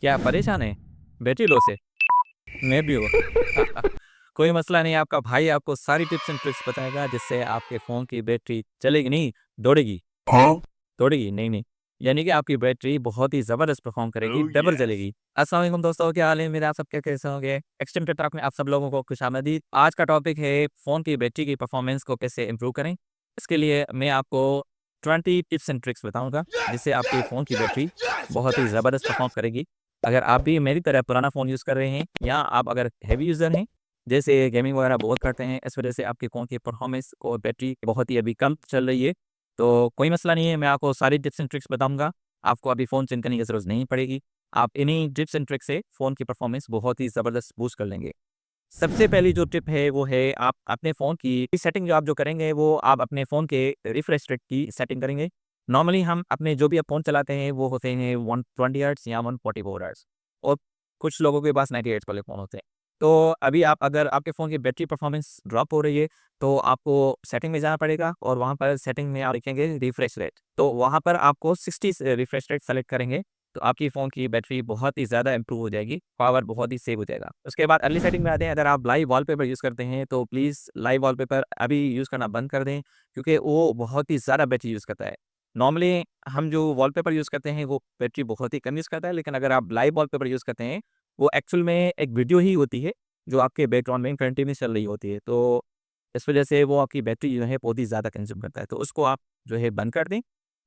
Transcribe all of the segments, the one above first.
क्या आप परेशान हैं बैटरी लो से? मैं भी हूँ। कोई मसला नहीं, आपका भाई आपको सारी टिप्स एंड ट्रिक्स बताएगा जिससे आपके फ़ोन की बैटरी चलेगी नहीं, दौड़ेगी। दौड़ेगी नहीं, नहीं। यानी कि आपकी बैटरी बहुत ही ज़बरदस्त परफ़ॉर्म करेगी, Oh डबल yes. चलेगी। अस्सलाम वालेकुम दोस्तों, क्या हाल है मेरे? आप सब कैसे होंगे? एक्सटेंडेड टॉक में आप सब लोगों को खुशामदीद। आज का टॉपिक है फ़ोन की बैटरी की परफ़ॉर्मेंस को कैसे इम्प्रूव करें। इसके लिए मैं आपको 20 टिप्स एंड ट्रिक्स बताऊँगा, Yes, जिससे आपके yes, फ़ोन की yes, बैटरी yes, बहुत ही yes, ज़बरदस्त परफ़ॉर्म yes. करेगी। अगर आप भी मेरी तरह पुराना फ़ोन यूज़ कर रहे हैं या आप अगर हेवी यूज़र हैं, जैसे गेमिंग वगैरह बहुत करते हैं, इस वजह से आपके फ़ोन की परफ़ॉर्मेंस और बैटरी बहुत ही अभी कम चल रही है, तो कोई मसला नहीं है, मैं आपको सारी टिप्स एंड ट्रिक्स बताऊँगा। आपको अभी फ़ोन चेंज करने की ज़रूरत नहीं पड़ेगी। आप इन्हीं टिप्स एंड ट्रिक्स से फ़ोन की परफ़ॉर्मेंस बहुत ही ज़बरदस्त बूस्ट कर लेंगे। सबसे पहली जो टिप है वो है आप अपने फ़ोन की सेटिंग जो आप जो करेंगे वो आप अपने फ़ोन के रिफ्रेश रेट की सेटिंग करेंगे। नॉर्मली हम अपने जो भी आप फ़ोन चलाते हैं वो होते हैं 120 हर्ट्ज़ या 144 हर्ट्ज़ और कुछ लोगों के पास 90 हर्ट्ज़ वाले फ़ोन होते हैं। तो अभी आप अगर आपके फ़ोन की बैटरी परफ़ॉर्मेंस ड्रॉप हो रही है तो आपको सेटिंग में जाना पड़ेगा और वहाँ पर सेटिंग में आप लिखेंगे रिफ्रेश रेट। तो वहाँ पर आपको 60 से रिफ्रेश रेट सेलेक्ट करेंगे तो आपकी फ़ोन की बैटरी बहुत ही ज़्यादा इम्प्रूव हो जाएगी, पावर बहुत ही सेव हो जाएगा। उसके बाद अगली सेटिंग में आते हैं, अगर आप लाइव वॉलपेपर यूज़ करते हैं, तो प्लीज़ लाइव वॉलपेपर अभी यूज़ करना बंद कर दें, क्योंकि वो बहुत ही ज़्यादा बैटरी यूज़ करता है। नॉर्मली हम जो वॉलपेपर यूज़ करते हैं, वो बैटरी बहुत ही कम यूज़ करता है, लेकिन अगर आप लाइव वॉलपेपर यूज़ करते हैं, वो एक्चुअल में एक वीडियो ही होती है, जो आपके बैकग्राउंड में कंटिन्यू चल रही होती है। तो इस वजह से वो आपकी बैटरी जो है बहुत ही ज़्यादा कंज़्यूम करता है, तो उसको आप जो है बंद कर दें।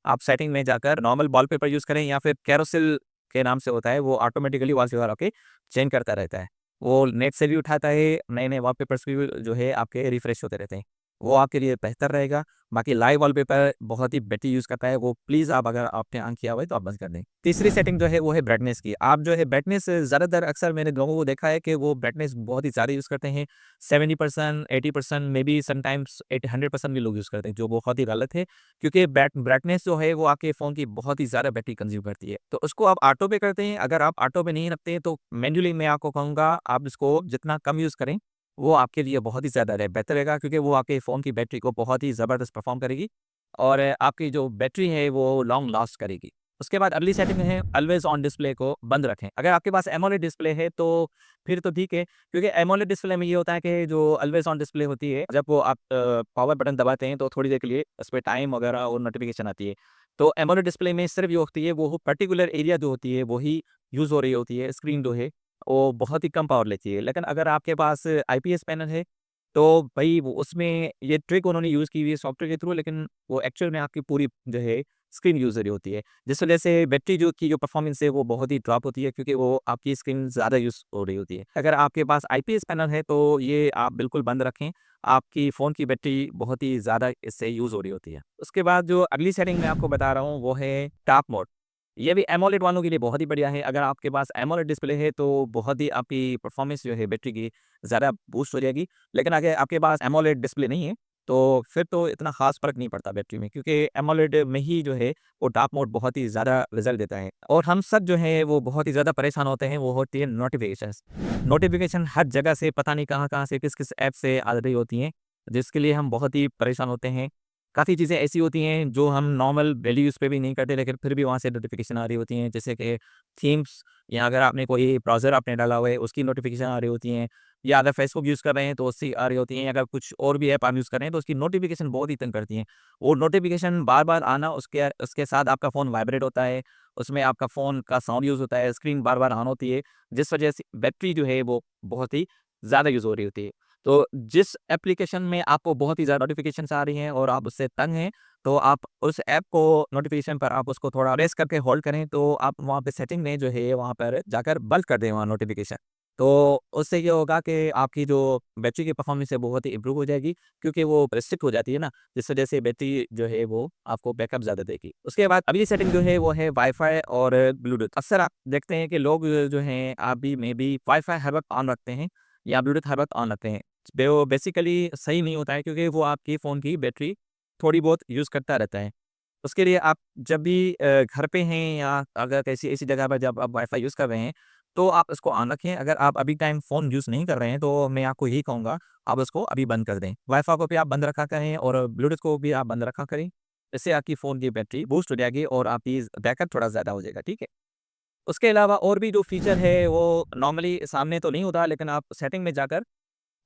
आप सेटिंग में जाकर नॉर्मल वॉलपेपर यूज़ करें या फिर कैरोसेल के नाम से होता है, वो ऑटोमेटिकली वॉलपेपर आपके चेंज करता रहता है। वो नेट से भी उठाता है, नए-नए वॉलपेपर्स भी जो है आपके रिफ्रेश होते रहते हैं। वो आपके लिए बेहतर रहेगा। बाकी लाइव वॉलपेपर बहुत ही बैटरी यूज़ करता है, वो प्लीज़ आप अगर आपने ऑन किया हुआ है तो आप बंद कर दें। तीसरी सेटिंग जो है वो है ब्राइटनेस की। आप जो है ब्राइटनेस ज़्यादातर अक्सर मैंने लोगों को देखा है कि वो ब्राइटनेस बहुत ही ज़्यादा यूज़ करते हैं। 70% 80% मे बी समटाइम्स 100% भी लोग यूज़ करते हैं, जो बहुत ही गलत है। क्योंकि ब्राइटनेस जो है वो आपके फ़ोन की बहुत ही ज़्यादा बैटरी कंज़्यूम करती है। तो उसको आप ऑटो पे करते हैं, अगर आप ऑटो पे नहीं रखते हैं तो मैन्युअली मैं आपको कहूँगा आप इसको जितना कम यूज़ करें, वो आपके लिए बहुत ही ज़्यादा बेहतर रहेगा, क्योंकि वो आपके फ़ोन की बैटरी को बहुत ही ज़बरदस्त परफ़ॉर्म करेगी और आपकी जो बैटरी है वो लॉन्ग लास्ट करेगी। उसके बाद अगली सेटिंग है ऑलवेज़ ऑन डिस्प्ले को बंद रखें। अगर आपके पास एमोलेड डिस्प्ले है तो फिर तो ठीक है, क्योंकि एमोलेड डिस्प्ले में ये होता है कि जो ऑलवेज़ ऑन डिस्प्ले होती है, जब वो आप पावर बटन दबाते हैं तो थोड़ी देर के लिए उसपे टाइम वगैरह और नोटिफ़िकेशन आती है। तो एमोलेड डिस्प्ले में सिर्फ़ ये होती है, वो पर्टिकुलर एरिया जो होती है वही यूज़ हो रही होती है, स्क्रीन जो है वो बहुत ही कम पावर लेती है। लेकिन अगर आपके पास आईपीएस पैनल है तो भई वो उसमें ये ट्रिक उन्होंने यूज़ की हुई है सॉफ्टवेयर के थ्रू, लेकिन वो एक्चुअल में आपकी पूरी जो है स्क्रीन यूज़ हो रही होती है। जिस वजह से बैटरी जो परफ़ॉर्मेंस है वो बहुत ही ड्रॉप होती है, क्योंकि वो आपकी स्क्रीन ज़्यादा यूज़ हो रही होती है। अगर आपके पास आईपीएस पैनल है तो ये आप बिल्कुल बंद रखें, आपकी फ़ोन की बैटरी बहुत ही ज़्यादा इससे यूज़ हो रही होती है। उसके बाद जो अगली सेटिंग मैं आपको बता रहा हूँ वो है टॉप मोड। ये भी एमोलेड वालों के लिए बहुत ही बढ़िया है। अगर आपके पास एमोलेड डिस्प्ले है तो बहुत ही आपकी परफ़ॉर्मेंस जो है बैटरी की ज़्यादा बूस्ट हो जाएगी। लेकिन अगर आपके पास एमोलेड डिस्प्ले नहीं है, तो फिर तो इतना ख़ास फ़र्क नहीं पड़ता बैटरी में, क्योंकि एमोलेड में ही जो है वो डार्क मोड बहुत ही ज़्यादा रिज़ल्ट देता है। और हम सब जो हैं वो बहुत ही ज़्यादा परेशान होते हैं, वो होती है नोटिफ़िकेशंस। नोटिफ़िकेशन हर जगह से पता नहीं कहाँ-कहाँ से, किस-किस ऐप से आ रही होती हैं, जिसके लिए हम बहुत ही परेशान होते हैं। काफ़ी चीज़ें ऐसी होती हैं जो हम नॉर्मल डेली यूज़ पे भी नहीं करते, लेकिन फिर भी वहाँ से नोटिफ़िकेशन आ रही होती हैं, जैसे कि थीम्स, या अगर आपने कोई ब्राउज़र आपने डाला हुआ है उसकी नोटिफ़िकेशन आ रही होती हैं, या अगर फेसबुक यूज़ कर रहे हैं तो उसकी आ रही होती हैं, अगर कुछ और भी ऐप आप यूज़ कर रहे हैं तो उसकी नोटिफ़िकेशन बहुत ही तंग करती हैं। वो नोटिफ़िकेशन बार-बार आना, उसके उसके साथ आपका फ़ोन वाइब्रेट होता है, उसमें आपका फ़ोन का साउंड यूज़ होता है, स्क्रीन बार-बार ऑन होती है, जिस वजह से बैटरी जो है वो बहुत ही ज़्यादा यूज़ हो रही होती है। तो जिस एप्लीकेशन में आपको बहुत ही ज़्यादा नोटिफ़िकेशंस आ रही हैं और आप उससे तंग हैं, तो आप उस ऐप को नोटिफ़िकेशन पर आप उसको थोड़ा प्रेस करके होल्ड करें, तो आप वहाँ पे सेटिंग में जो है वहाँ पर जाकर बंद कर दें वहाँ नोटिफ़िकेशन। तो उससे ये होगा कि आपकी जो बैटरी की परफ़ॉर्मेंस है बहुत ही इम्प्रूव हो जाएगी, क्योंकि वो रिस्ट्रिक्ट हो जाती है ना, जिस वजह से बैटरी जो है वो आपको बैकअप ज़्यादा देगी। उसके बाद अगली सेटिंग जो है वो है वाई-फाई और ब्लूटूथ। अक्सर आप देखते हैं कि लोग जो हैं आप भी मैं भी वाई-फाई हर वक़्त ऑन रखते हैं या ब्लूटूथ हर वक़्त ऑन रखते हैं। वो बेसिकली सही नहीं होता है, क्योंकि वो आपकी फ़ोन की बैटरी थोड़ी बहुत यूज़ करता रहता है। उसके लिए आप जब भी घर पे हैं या अगर किसी ऐसी जगह पर जब आप वाई-फाई यूज़ कर रहे हैं, तो आप इसको ऑन रखें। अगर आप अभी टाइम फ़ोन यूज़ नहीं कर रहे हैं, तो मैं आपको यही कहूँगा, आप उसको अभी बंद कर दें। वाई-फाई को भी आप बंद रखा करें और ब्लूटूथ को भी आप बंद रखा करें। इससे आपकी फ़ोन की बैटरी बूस्ट हो जाएगी और आपकी बैकअप थोड़ा ज़्यादा हो जाएगा, ठीक है? उसके अलावा और भी जो फीचर है वो नॉर्मली सामने तो नहीं होता, लेकिन आप सेटिंग में जाकर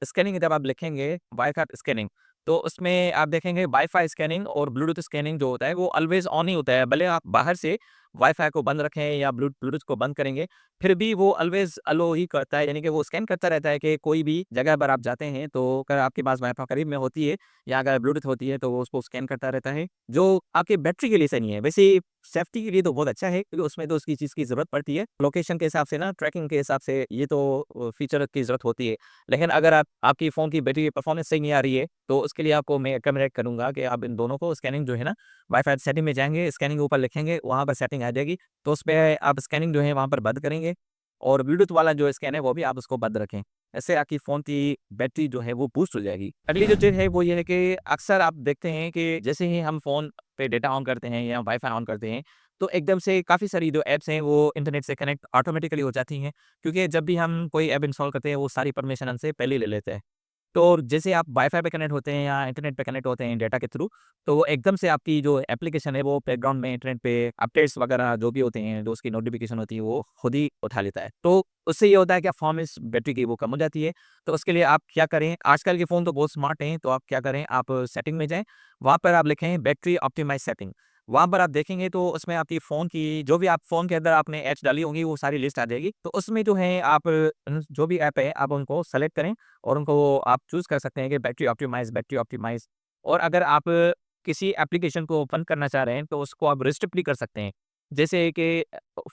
स्कैनिंग जब आप लिखेंगे वाईफाई स्कैनिंग, तो उसमें आप देखेंगे वाईफाई स्कैनिंग और ब्लूटूथ स्कैनिंग जो होता है वो ऑलवेज़ ऑन ही होता है। भले आप बाहर से वाईफाई को बंद रखें या ब्लूटूथ को बंद करेंगे, फिर भी वो ऑलवेज़ अलो ही करता है, यानी कि वो स्कैन करता रहता है कि कोई भी जगह पर आप जाते हैं, तो अगर आपके पास वाईफाई करीब में होती है या अगर ब्लूटूथ होती है, तो वो उसको स्कैन करता रहता है, जो आपकी बैटरी के लिए सही नहीं है। वैसे सेफ्टी के लिए तो बहुत अच्छा है, क्योंकि उसमें तो उसकी चीज़ की ज़रूरत पड़ती है। लोकेशन के हिसाब से ना, ट्रैकिंग के हिसाब से ये तो फीचर की ज़रूरत होती है। लेकिन अगर आपकी फ़ोन की बैटरी परफ़ॉर्मेंस सही नहीं आ रही है, तो उसके लिए आपको मैं रिकमेंड करूँगा कि आप इन दोनों को स्कैनिंग जो है ना, वाईफ़ाई सेटिंग में जाएँगे, स्कैनिंग के ऊपर लिखेंगे, वहाँ पर सेटिंग आ जाएगी। तो उसपे आप स्कैनिंग जो है वहाँ पर बंद करेंगे और ब्लूटूथ वाला जो स्कैन है वो भी आप उसको बंद रखें। ऐसे आपकी फ़ोन की बैटरी जो है वो बूस्ट हो जाएगी। अगली जो चीज़ है वो ये है कि अक्सर आप देखते हैं कि जैसे ही हम फ़ोन पे डेटा ऑन करते हैं या वाईफ़ाई ऑन करते हैं, तो एकदम से काफ़ी सारी जो ऐप्स हैं वो इंटरनेट से कनेक्ट ऑटोमेटिकली हो जाती हैं। क्योंकि जब भी हम कोई ऐप इंस्टॉल करते हैं वो सारी परमिशन हमसे पहले ही ले लेते हैं। तो जैसे आप वाईफ़ाई पे कनेक्ट होते हैं या इंटरनेट पे कनेक्ट होते हैं डेटा के थ्रू, तो वो एकदम से आपकी जो एप्लीकेशन है वो बैकग्राउंड में इंटरनेट पे अपडेट्स वगैरह जो भी होते हैं, जो उसकी नोटिफ़िकेशन होती है वो खुद ही उठा लेता है। तो उससे ये होता है कि परफ़ॉर्मेंस बैटरी की वो कम हो जाती है। तो उसके लिए आप क्या करें, आजकल के फ़ोन तो बहुत स्मार्ट हैं, तो आप क्या करें, आप सेटिंग में जाएँ, वहाँ पर आप लिखें बैटरी ऑप्टिमाइज़ सेटिंग। वहाँ पर आप देखेंगे तो उसमें आपकी फ़ोन की जो भी आप फ़ोन के अंदर आपने ऐप्स डाली होंगी वो सारी लिस्ट आ जाएगी। तो उसमें जो है आप जो भी ऐप है आप उनको सेलेक्ट करें और उनको आप चूज़ कर सकते हैं कि बैटरी ऑप्टिमाइज़। और अगर आप किसी एप्लीकेशन को बंद करना चाह रहे हैं, तो उसको आप रिस्ट्रिक्ट भी कर सकते हैं। जैसे कि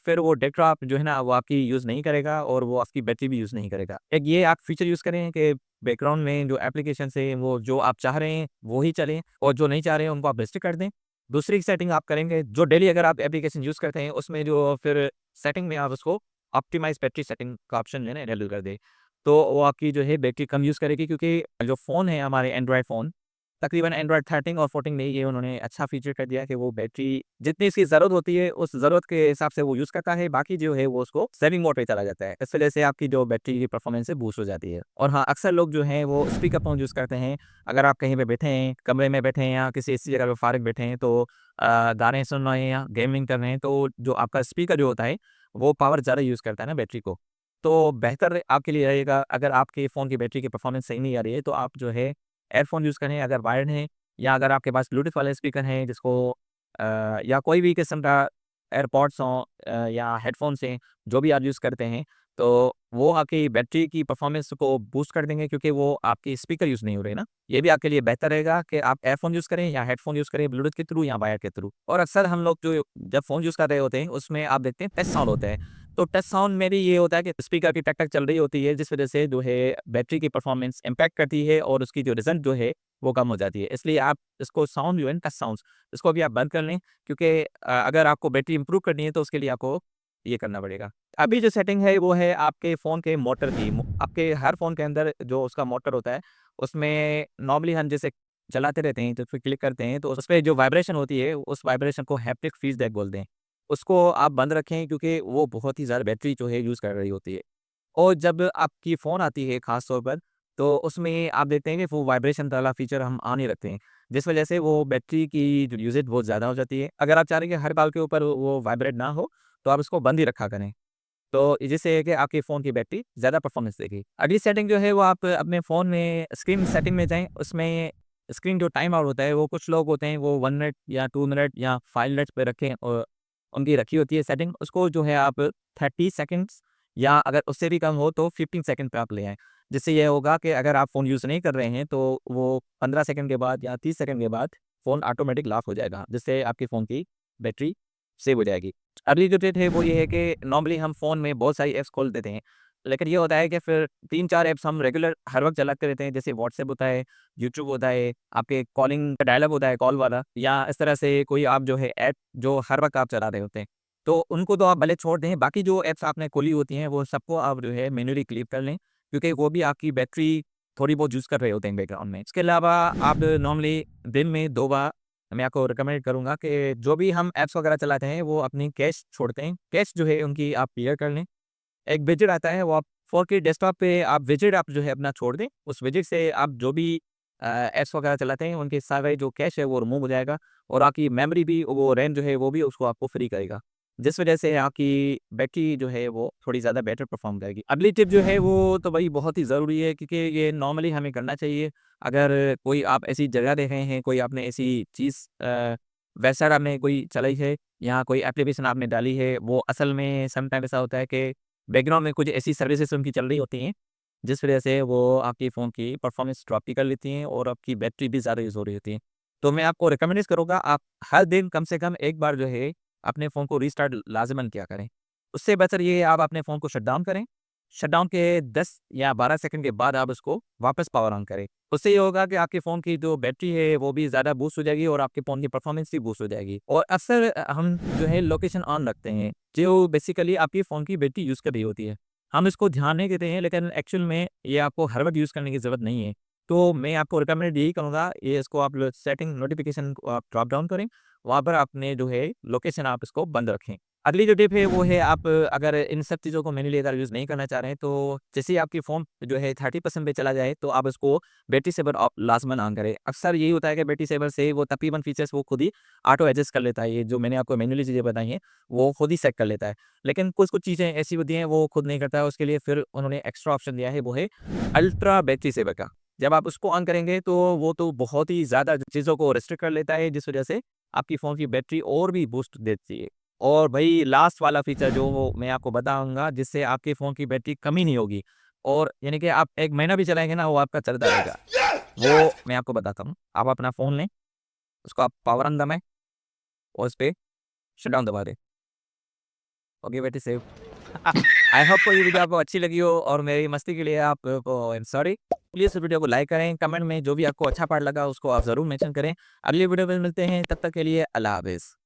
फिर वो डेटा जो है ना, वो आपकी यूज़ नहीं करेगा और वो आपकी बैटरी भी यूज़ नहीं करेगा। एक ये आप फीचर यूज़ करें कि बैकग्राउंड में जो एप्लीकेशंस हैं, वो जो आप चाह रहे हैं, वो ही चलें और जो नहीं चाह रहे हैं, उनको आप रिस्ट्रिक्ट कर दें। दूसरी सेटिंग आप करेंगे, जो डेली अगर आप एप्लीकेशन यूज़ करते हैं, उसमें जो फिर सेटिंग में आप उसको ऑप्टिमाइज़ बैटरी सेटिंग का ऑप्शन जो है ना, इनेबल कर दें। तो वो आपकी जो है बैटरी कम यूज़ करेगी, क्योंकि जो फ़ोन है हमारे एंड्रॉयड फ़ोन, तकरीबन एंड्रॉयड 13 और 14 में ये उन्होंने अच्छा फ़ीचर कर दिया कि वो बैटरी जितनी इसकी ज़रूरत होती है, उस ज़रूरत के हिसाब से वो यूज़ करता है, बाकी जो है वो उसको सेविंग मोड पे चला जाता है। इस वजह से आपकी जो बैटरी की परफ़ॉर्मेंस है बूस्ट हो जाती है। और हाँ, अक्सर लोग जो हैं वो स्पीकर फ़ोन यूज़ करते हैं। अगर आप कहीं पे बैठे हैं, कमरे में बैठे हैं या किसी ऐसी जगह पे फ़ारिग बैठे हैं, तो गाने सुन रहे हैं या गेमिंग कर रहे हैं, तो जो आपका स्पीकर जो होता है, वो पावर ज़्यादा यूज़ करता है ना बैटरी को। तो बेहतर आपके लिए रहेगा, अगर आपके फ़ोन की बैटरी की परफ़ॉर्मेंस सही नहीं आ रही है, तो आप जो है एयरफ़ोन यूज़ करें अगर वायर्ड हैं, या अगर आपके पास ब्लूटूथ वाले स्पीकर हैं जिसको या कोई भी किस्म का एयरपॉड्स हों या हेडफ़ोन्स हैं, जो भी आप यूज़ करते हैं, तो वो आपकी बैटरी की परफ़ॉर्मेंस को बूस्ट कर देंगे, क्योंकि वो आपके स्पीकर यूज़ नहीं हो रहे ना। ये भी आपके लिए बेहतर रहेगा कि आप एयरफ़ोन यूज़ करें या हेडफ़ोन यूज़ करें ब्लूटूथ के थ्रू या वायर के थ्रू। और अक्सर हम लोग जो जब फ़ोन यूज़ कर रहे होते हैं, उसमें आप देखते हैं टच साउंड होता है। तो टच साउंड में भी ये होता है कि स्पीकर की टक-टक चल रही होती है, जिस वज़ह से जो है बैटरी की परफ़ॉर्मेंस इम्पैक्ट करती है और उसकी जो रिज़ल्ट जो है वो कम हो जाती है। इसलिए आप इसको साउंड जो है टच साउंड्स, इसको भी आप बंद कर लें, क्योंकि अगर आपको बैटरी इम्प्रूव करनी है तो उसके लिए आपको ये करना पड़ेगा। अभी जो सेटिंग है वो है आपके फ़ोन के मोटर की। आपके हर फ़ोन के अंदर जो उसका मोटर होता है, उसमें नॉर्मली हम जैसे चलाते रहते हैं तो फिर क्लिक करते हैं, तो उसपे जो वाइब्रेशन होती है, उस वाइब्रेशन को हैप्टिक फीडबैक बोलते हैं। उसको आप बंद रखें, क्योंकि वो बहुत ही ज़्यादा बैटरी जो है यूज़ कर रही होती है। और जब आपकी फ़ोन आती है ख़ास तौर पर, तो उसमें आप देखते हैं कि वो वाइब्रेशन वाला फ़ीचर हम ऑन ही रखते हैं, जिस वजह से वो बैटरी की जो यूसेज बहुत ज़्यादा हो जाती है। अगर आप चाह रहे हैं कि हर बार के ऊपर वो वाइब्रेट ना हो, तो आप उसको बंद ही रखा करें। तो जिससे है कि आपके फ़ोन की बैटरी ज़्यादा परफ़ॉर्मेंस देगी। अगली सेटिंग जो है वो आप अपने फ़ोन में स्क्रीन सेटिंग में जाएँ, उसमें स्क्रीन जो टाइम आउट होता है, वो कुछ लोग होते हैं वो 1 मिनट या 2 मिनट या 5 मिनट्स पे रखें, उनकी रखी होती है सेटिंग, उसको जो है आप 30 सेकंड्स या अगर उससे भी कम हो तो 15 सेकंड पे आप ले आएँ। जिससे ये होगा कि अगर आप फ़ोन यूज़ नहीं कर रहे हैं, तो वो 15 सेकंड के बाद या 30 सेकंड के बाद फ़ोन ऑटोमेटिक लॉक हो जाएगा, जिससे आपके फ़ोन की बैटरी सेव हो जाएगी। अगली जो टिप है वो ये है कि नॉर्मली हम फ़ोन में बहुत सारी ऐप्स खोल देते हैं। लेकिन ये होता है कि फिर 3-4 ऐप्स हम रेगुलर हर वक़्त चलाते रहते हैं, जैसे व्हाट्सएप होता है, यूट्यूब होता है, आपके कॉलिंग का डायलॉग होता है कॉल वाला, या इस तरह से कोई आप जो है ऐप जो हर वक़्त आप चला रहे होते हैं। तो उनको तो आप भले छोड़ दें, बाकी जो ऐप्स आपने खोली होती हैं वो सबको आप जो है मैन्युअली क्लियर कर लें, क्योंकि वो भी आपकी बैटरी थोड़ी बहुत यूज़ कर रहे होते हैं बैकग्राउंड में। इसके अलावा आप नॉर्मली दिन में 2 बार मैं आपको रिकमेंड करूँगा कि जो भी हम ऐप्स वगैरह चलाते हैं, वो अपनी कैश छोड़ते हैं। कैश जो है उनकी आप क्लियर कर लें। एक विजेट आता है, वो आप फ़ोन के डेस्कटॉप पे आप विजेट आप जो है अपना छोड़ दें। उस विजेट से आप जो भी ऐप्स वगैरह चलाते हैं, उनके सारे जो कैश है वो रिमूव हो जाएगा और आपकी मेमोरी भी वो रैम जो है वो भी उसको आपको फ्री करेगा। जिस वजह से आपकी बैटरी जो है वो थोड़ी ज़्यादा बेटर परफ़ॉर्म करेगी। अगली टिप जो है वो तो भाई बहुत ही ज़रूरी है, क्योंकि ये नॉर्मली हमें करना चाहिए। अगर कोई आप ऐसी जगह देख रहे हैं, कोई आपने ऐसी चीज़ वेबसाइट आपने कोई चलाई है या कोई एप्लीकेशन आपने डाली है, वो असल में समटाइम ऐसा होता है कि बैकग्राउंड में कुछ ऐसी सर्विसेज़ उनकी चल रही होती हैं, जिस वजह से वो आपके फ़ोन की परफ़ॉर्मेंस ड्रॉप भी कर लेती हैं और आपकी बैटरी भी ज़्यादा यूज़ हो रही होती है। तो मैं आपको रिकमेंडेड करूँगा, आप हर दिन कम से कम एक बार जो है अपने फ़ोन को रीस्टार्ट लाज़िमन किया करें। उससे बेहतर ये है आप अपने फ़ोन को शट डाउन करें। शट डाउन के 10 या 12 सेकंड के बाद आप उसको वापस पावर ऑन करें। उससे ये होगा कि आपके फ़ोन की जो बैटरी है वो भी ज़्यादा बूस्ट हो जाएगी और आपके फ़ोन की परफ़ॉर्मेंस भी बूस्ट हो जाएगी। और अक्सर हम जो है लोकेशन ऑन रखते हैं, जो बेसिकली आपके फ़ोन की बैटरी यूज़ कर रही होती है। हम इसको ध्यान नहीं देते हैं, लेकिन एक्चुअल में ये आपको हर वक़्त यूज़ करने की ज़रूरत नहीं है। तो मैं आपको रिकमेंड यही करूँगा, ये इसको आप सेटिंग नोटिफ़िकेशन को आप ड्रॉप डाउन करें, वहाँ पर आपने जो है लोकेशन आप इसको बंद रखें। अगली जो टिप है वो है, आप अगर इन सब चीज़ों को मैन्युअली अगर यूज़ नहीं करना चाह रहे हैं, तो जैसे ही आपकी फ़ोन जो है 30% पे चला जाए, तो आप उसको बैटरी सेवर ऑफ लाज़िमन ऑन करें। अक्सर यही होता है कि बैटरी सेवर से वो तकरीबन फीचर्स वो खुद ही ऑटो एडजस्ट कर लेता है, ये जो मैंने आपको मैन्युअली चीज़ें बताई हैं, वो खुद ही सेट कर लेता है। लेकिन कुछ-कुछ चीज़ें ऐसी होती हैं वो खुद नहीं करता है, उसके लिए फिर उन्होंने एक्स्ट्रा ऑप्शन दिया है, वो है अल्ट्रा बैटरी सेवर का। जब आप उसको ऑन करेंगे तो वो तो बहुत ही ज़्यादा चीज़ों को रिस्ट्रिक्ट कर लेता है, जिस वजह से आपकी फ़ोन की बैटरी और भी बूस्ट देती है। और भई लास्ट वाला फीचर जो वो मैं आपको बताऊँगा, जिससे आपके फ़ोन की बैटरी कम ही नहीं होगी और यानी कि आप 1 महीना भी चलाएँगे ना, वो आपका चलता रहेगा। वो मैं आपको बताता हूँ। आप अपना फ़ोन लें, उसको आप पावर ऑन दबाएँ और उसपे शट डाउन दबा दें। Okay, battery save. I hope को ये वीडियो आपको अच्छी लगी हो और मेरी मस्ती के लिए आपको आई एम सॉरी। प्लीज़ इस वीडियो को लाइक करें, कमेंट में जो भी आपको अच्छा पार्ट लगा उसको आप ज़रूर मेंशन करें। अगली वीडियो में मिलते हैं, तब तक के लिए अल्लाह हाफ़िज़।